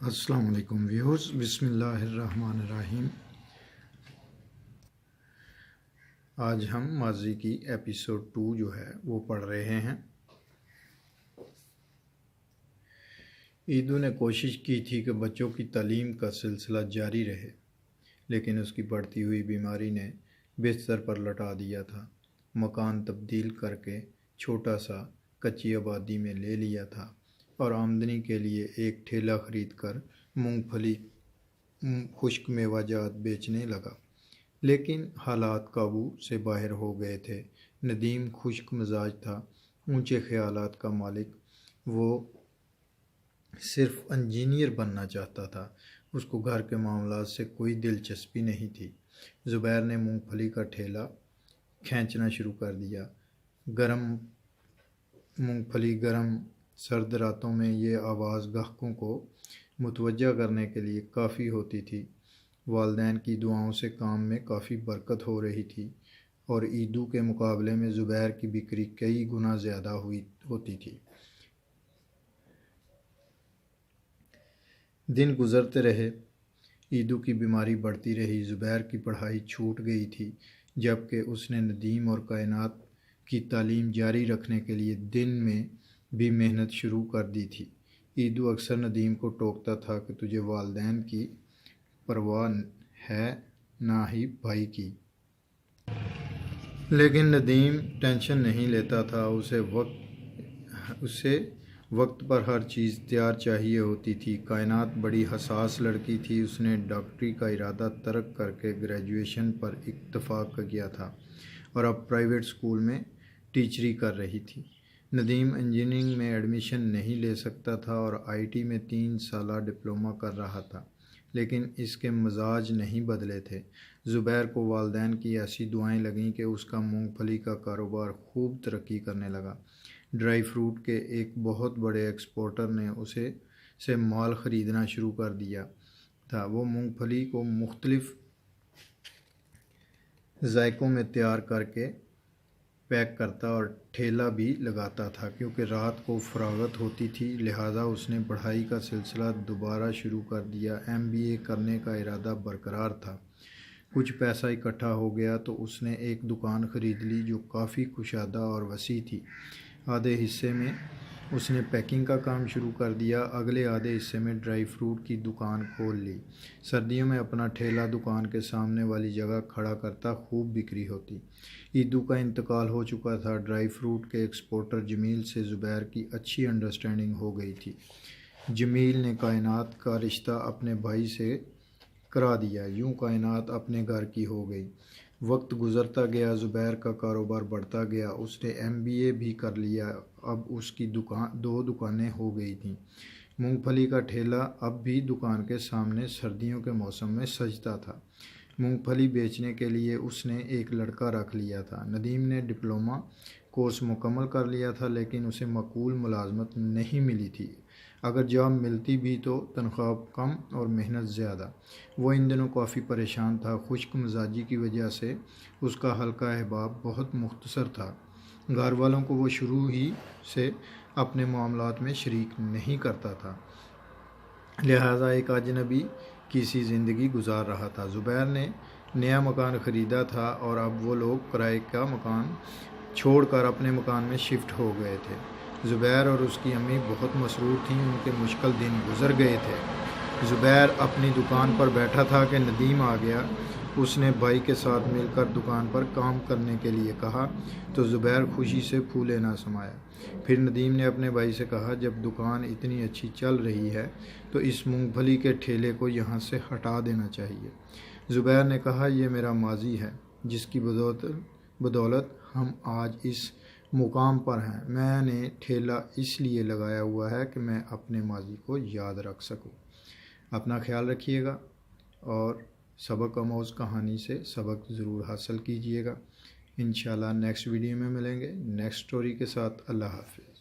السلام علیکم ویورز، بسم اللہ الرحمن الرحیم۔ آج ہم ماضی کی ایپیسوڈ 2 جو ہے وہ پڑھ رہے ہیں۔ عیدو نے کوشش کی تھی کہ بچوں کی تعلیم کا سلسلہ جاری رہے، لیکن اس کی بڑھتی ہوئی بیماری نے بستر پر لٹا دیا تھا۔ مکان تبدیل کر کے چھوٹا سا کچی آبادی میں لے لیا تھا اور آمدنی کے لیے ایک ٹھیلا خرید کر مونگ پھلی خشک میوہ جات بیچنے لگا، لیکن حالات قابو سے باہر ہو گئے تھے۔ ندیم خشک مزاج تھا، اونچے خیالات کا مالک۔ وہ صرف انجینئر بننا چاہتا تھا، اس کو گھر کے معاملات سے کوئی دلچسپی نہیں تھی۔ زبیر نے مونگ پھلی کا ٹھیلا کھینچنا شروع کر دیا۔ مونگ پھلی گرم سرد راتوں میں یہ آواز گاہکوں کو متوجہ کرنے کے لیے کافی ہوتی تھی۔ والدین کی دعاؤں سے کام میں کافی برکت ہو رہی تھی اور عیدو کے مقابلے میں زبیر کی بکری کئی گنا زیادہ ہوتی تھی۔ دن گزرتے رہے، عیدو کی بیماری بڑھتی رہی۔ زبیر کی پڑھائی چھوٹ گئی تھی، جبکہ اس نے ندیم اور کائنات کی تعلیم جاری رکھنے کے لیے دن میں بھی محنت شروع کر دی تھی۔ عیدو اکثر ندیم کو ٹوکتا تھا کہ تجھے والدین کی پرواہ ہے نہ ہی بھائی کی۔ لیکن ندیم ٹینشن نہیں لیتا تھا، اسے وقت پر ہر چیز تیار چاہیے ہوتی تھی۔ کائنات بڑی حساس لڑکی تھی، اس نے ڈاکٹری کا ارادہ ترک کر کے گریجویشن پر اتفاق کیا تھا اور اب پرائیویٹ اسکول میں ٹیچری کر رہی تھی۔ ندیم انجینئرنگ میں ایڈمیشن نہیں لے سکتا تھا اور آئی ٹی میں 3 سالہ ڈپلومہ کر رہا تھا، لیکن اس کے مزاج نہیں بدلے تھے۔ زبیر کو والدین کی ایسی دعائیں لگیں کہ اس کا مونگ پھلی کا کاروبار خوب ترقی کرنے لگا۔ ڈرائی فروٹ کے ایک بہت بڑے ایکسپورٹر نے اسے سے مال خریدنا شروع کر دیا تھا۔ وہ مونگ پھلی کو مختلف ذائقوں میں تیار کر کے پیک کرتا اور ٹھیلا بھی لگاتا تھا۔ کیونکہ رات کو فراغت ہوتی تھی، لہٰذا اس نے پڑھائی کا سلسلہ دوبارہ شروع کر دیا۔ MBA کرنے کا ارادہ برقرار تھا۔ کچھ پیسہ اکٹھا ہو گیا تو اس نے ایک دکان خرید لی جو کافی کشادہ اور وسیع تھی۔ آدھے حصے میں اس نے پیکنگ کا کام شروع کر دیا، اگلے آدھے حصے میں ڈرائی فروٹ کی دکان کھول لی۔ سردیوں میں اپنا ٹھیلا دکان کے سامنے والی جگہ کھڑا کرتا، خوب بکری ہوتی۔ عیدو کا انتقال ہو چکا تھا۔ ڈرائی فروٹ کے ایکسپورٹر جمیل سے زبیر کی اچھی انڈرسٹینڈنگ ہو گئی تھی۔ جمیل نے کائنات کا رشتہ اپنے بھائی سے کرا دیا۔ یوں کائنات اپنے گھر کی ہو گئی۔ وقت گزرتا گیا، زبیر کا کاروبار بڑھتا گیا۔ اس نے MBA بھی کر لیا۔ اب اس کی 2 دکانیں ہو گئی تھیں۔ مونگ پھلی کا ٹھیلا اب بھی دکان کے سامنے سردیوں کے موسم میں سجتا تھا۔ مونگ پھلی بیچنے کے لیے اس نے ایک لڑکا رکھ لیا تھا۔ ندیم نے ڈپلومہ کورس مکمل کر لیا تھا، لیکن اسے معقول ملازمت نہیں ملی تھی۔ اگر جاب ملتی بھی تو تنخواہ کم اور محنت زیادہ۔ وہ ان دنوں کافی پریشان تھا۔ خشک مزاجی کی وجہ سے اس کا حلقہ احباب بہت مختصر تھا۔ گھر والوں کو وہ شروع ہی سے اپنے معاملات میں شریک نہیں کرتا تھا، لہٰذا ایک اجنبی کی سی زندگی گزار رہا تھا۔ زبیر نے نیا مکان خریدا تھا اور اب وہ لوگ کرائے کا مکان چھوڑ کر اپنے مکان میں شفٹ ہو گئے تھے۔ زبیر اور اس کی امی بہت مسرور تھیں، ان کے مشکل دن گزر گئے تھے۔ زبیر اپنی دکان پر بیٹھا تھا کہ ندیم آ گیا۔ اس نے بھائی کے ساتھ مل کر دکان پر کام کرنے کے لیے کہا تو زبیر خوشی سے پھولے نہ سمایا۔ پھر ندیم نے اپنے بھائی سے کہا، جب دکان اتنی اچھی چل رہی ہے تو اس مونگ پھلی کے ٹھیلے کو یہاں سے ہٹا دینا چاہیے۔ زبیر نے کہا، یہ میرا ماضی ہے جس کی بدولت ہم آج اس مقام پر ہیں۔ میں نے ٹھیلا اس لیے لگایا ہوا ہے کہ میں اپنے ماضی کو یاد رکھ سکوں۔ اپنا خیال رکھیے گا اور سبق آموز کہانی سے سبق ضرور حاصل کیجیے گا۔ انشاءاللہ نیکسٹ ویڈیو میں ملیں گے نیکسٹ سٹوری کے ساتھ۔ اللہ حافظ۔